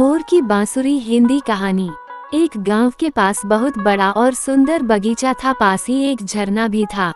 मोर की बांसुरी हिंदी कहानी। एक गांव के पास बहुत बड़ा और सुंदर बगीचा था। पास ही एक झरना भी था।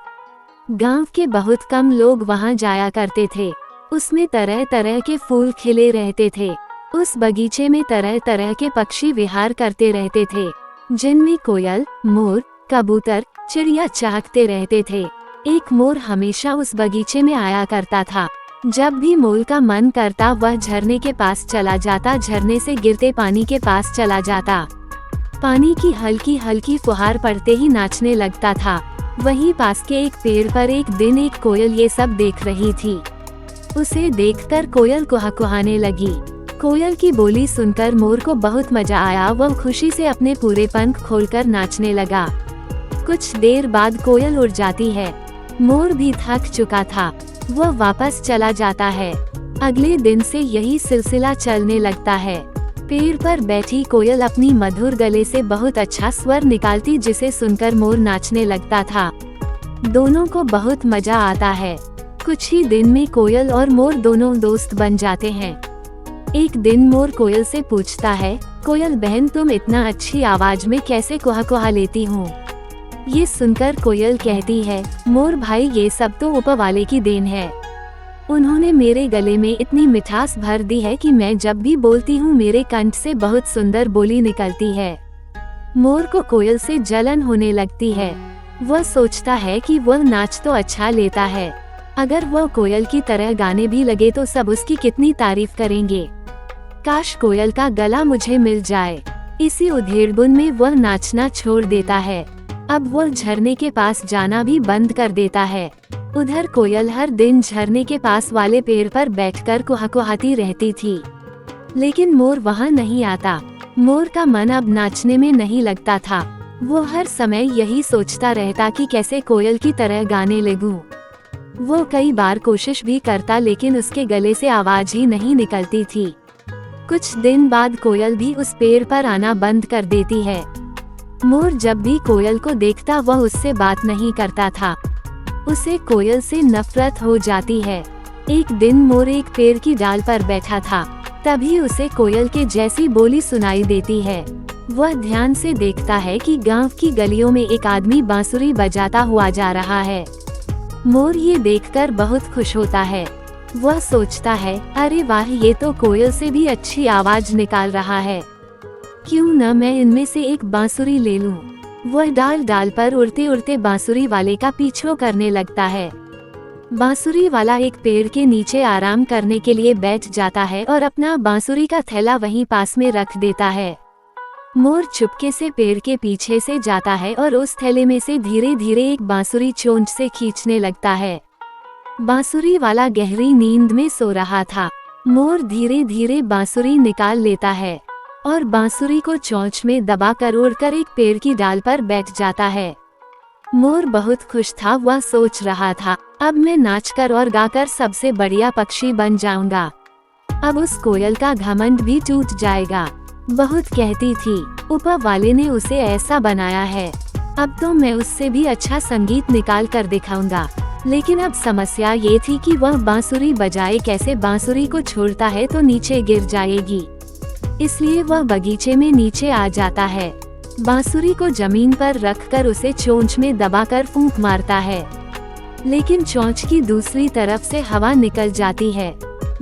गांव के बहुत कम लोग वहां जाया करते थे। उसमें तरह तरह के फूल खिले रहते थे। उस बगीचे में तरह तरह के पक्षी विहार करते रहते थे, जिनमें कोयल, मोर, कबूतर, चिड़िया चहकते रहते थे। एक मोर हमेशा उस बगीचे में आया करता था। जब भी मोर का मन करता वह झरने के पास चला जाता, झरने से गिरते पानी के पास चला जाता। पानी की हल्की हल्की फुहार पड़ते ही नाचने लगता था। वहीं पास के एक पेड़ पर एक दिन एक कोयल ये सब देख रही थी। उसे देखकर कोयल कुहकुहाने लगी। कोयल की बोली सुनकर मोर को बहुत मजा आया। वह खुशी से अपने पूरे पंख खोलकर नाचने लगा। कुछ देर बाद कोयल उड़ जाती है। मोर भी थक चुका था, वह वापस चला जाता है। अगले दिन से यही सिलसिला चलने लगता है। पेड़ पर बैठी कोयल अपनी मधुर गले से बहुत अच्छा स्वर निकालती, जिसे सुनकर मोर नाचने लगता था। दोनों को बहुत मजा आता है। कुछ ही दिन में कोयल और मोर दोनों दोस्त बन जाते हैं। एक दिन मोर कोयल से पूछता है, कोयल बहन तुम इतना अच्छी आवाज में कैसे कुहा लेती हो? ये सुनकर कोयल कहती है, मोर भाई ये सब तो ऊपर वाले की देन है। उन्होंने मेरे गले में इतनी मिठास भर दी है कि मैं जब भी बोलती हूँ मेरे कंठ से बहुत सुंदर बोली निकलती है। मोर को कोयल से जलन होने लगती है। वह सोचता है कि वह नाच तो अच्छा लेता है, अगर वह कोयल की तरह गाने भी लगे तो सब उसकी कितनी तारीफ करेंगे। काश कोयल का गला मुझे मिल जाए। इसी उधेड़बुन में वह नाचना छोड़ देता है। अब वह झरने के पास जाना भी बंद कर देता है। उधर कोयल हर दिन झरने के पास वाले पेड़ पर बैठकर कुहकुहाती रहती थी, लेकिन मोर वहां नहीं आता। मोर का मन अब नाचने में नहीं लगता था। वो हर समय यही सोचता रहता कि कैसे कोयल की तरह गाने लगूं। वो कई बार कोशिश भी करता, लेकिन उसके गले से आवाज ही नहीं निकलती थी। कुछ दिन बाद कोयल भी उस पेड़ पर आना बंद कर देती है। मोर जब भी कोयल को देखता वह उससे बात नहीं करता था। उसे कोयल से नफरत हो जाती है। एक दिन मोर एक पेड़ की डाल पर बैठा था, तभी उसे कोयल के जैसी बोली सुनाई देती है। वह ध्यान से देखता है कि गांव की गलियों में एक आदमी बांसुरी बजाता हुआ जा रहा है। मोर ये देखकर बहुत खुश होता है। वह सोचता है, अरे वाह, ये तो कोयल से भी अच्छी आवाज निकाल रहा है। क्यों न मैं इनमें से एक बांसुरी ले लूं। वह डाल डाल पर उड़ते उड़ते बांसुरी वाले का पीछा करने लगता है। बांसुरी वाला एक पेड़ के नीचे आराम करने के लिए बैठ जाता है और अपना बांसुरी का थैला वहीं पास में रख देता है। मोर चुपके से पेड़ के पीछे से जाता है और उस थैले में से धीरे धीरे एक बांसुरी चोंच से खींचने लगता है। बांसुरी वाला गहरी नींद में सो रहा था। मोर धीरे धीरे बांसुरी निकाल लेता है और बांसुरी को चोंच में दबाकर उड़कर एक पेड़ की डाल पर बैठ जाता है। मोर बहुत खुश था। वह सोच रहा था, अब मैं नाचकर और गाकर सबसे बढ़िया पक्षी बन जाऊंगा। अब उस कोयल का घमंड भी टूट जाएगा। बहुत कहती थी, ऊपर वाले ने उसे ऐसा बनाया है, अब तो मैं उससे भी अच्छा संगीत निकाल कर दिखाऊंगा। लेकिन अब समस्या ये थी कि वह बांसुरी बजाए कैसे। बांसुरी को छोड़ता है तो नीचे गिर जाएगी, इसलिए वह बगीचे में नीचे आ जाता है। बांसुरी को जमीन पर रखकर उसे चोंच में दबाकर फूंक मारता है, लेकिन चोंच की दूसरी तरफ से हवा निकल जाती है।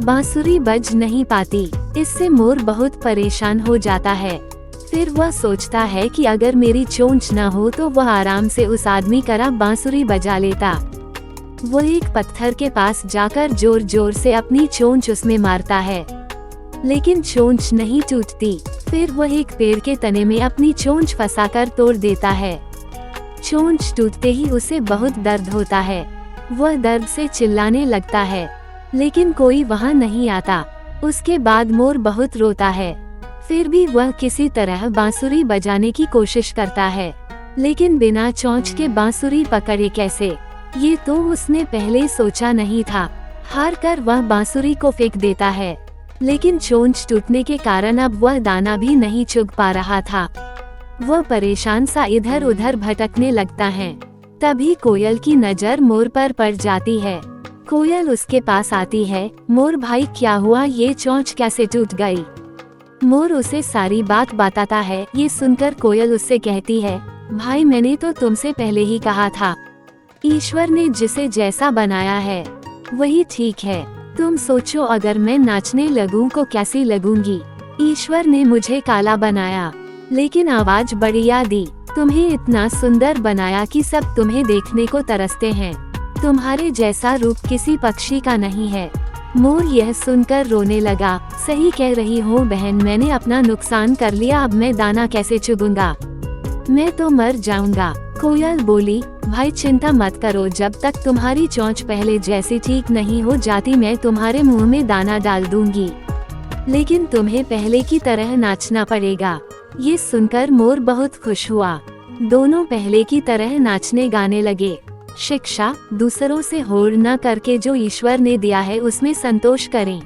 बांसुरी बज नहीं पाती। इससे मोर बहुत परेशान हो जाता है। फिर वह सोचता है कि अगर मेरी चोंच न हो तो वह आराम से उस आदमी तरह बांसुरी बजा लेता। वह एक पत्थर के पास जाकर जोर जोर से अपनी चोंच उसमें मारता है, लेकिन चोंच नहीं टूटती। फिर वह एक पेड़ के तने में अपनी चोंच फंसाकर तोड़ देता है। चोंच टूटते ही उसे बहुत दर्द होता है। वह दर्द से चिल्लाने लगता है, लेकिन कोई वहां नहीं आता। उसके बाद मोर बहुत रोता है। फिर भी वह किसी तरह बांसुरी बजाने की कोशिश करता है, लेकिन बिना चोंच के बांसुरी पकड़े कैसे, ये तो उसने पहले सोचा नहीं था। हार कर वह बांसुरी को फेंक देता है, लेकिन चोंच टूटने के कारण अब वह दाना भी नहीं चुग पा रहा था। वह परेशान सा इधर उधर भटकने लगता है। तभी कोयल की नजर मोर पर पड़ जाती है। कोयल उसके पास आती है, मोर भाई क्या हुआ, ये चोंच कैसे टूट गई? मोर उसे सारी बात बताता है। ये सुनकर कोयल उससे कहती है, भाई मैंने तो तुमसे पहले ही कहा था, ईश्वर ने जिसे जैसा बनाया है वही ठीक है। तुम सोचो अगर मैं नाचने लगूं को कैसी लगूंगी। ईश्वर ने मुझे काला बनाया लेकिन आवाज बढ़िया दी। तुम्हें इतना सुंदर बनाया कि सब तुम्हें देखने को तरसते हैं। तुम्हारे जैसा रूप किसी पक्षी का नहीं है। मोर यह सुनकर रोने लगा। सही कह रही हो बहन, मैंने अपना नुकसान कर लिया। अब मैं दाना कैसे चुगूंगा, मैं तो मर जाऊंगा। कोयल बोली, भाई चिंता मत करो, जब तक तुम्हारी चोंच पहले जैसी ठीक नहीं हो जाती मैं तुम्हारे मुंह में दाना डाल दूंगी, लेकिन तुम्हें पहले की तरह नाचना पड़ेगा। ये सुनकर मोर बहुत खुश हुआ। दोनों पहले की तरह नाचने गाने लगे। शिक्षा, दूसरों से होड़ न करके जो ईश्वर ने दिया है उसमें संतोष करें।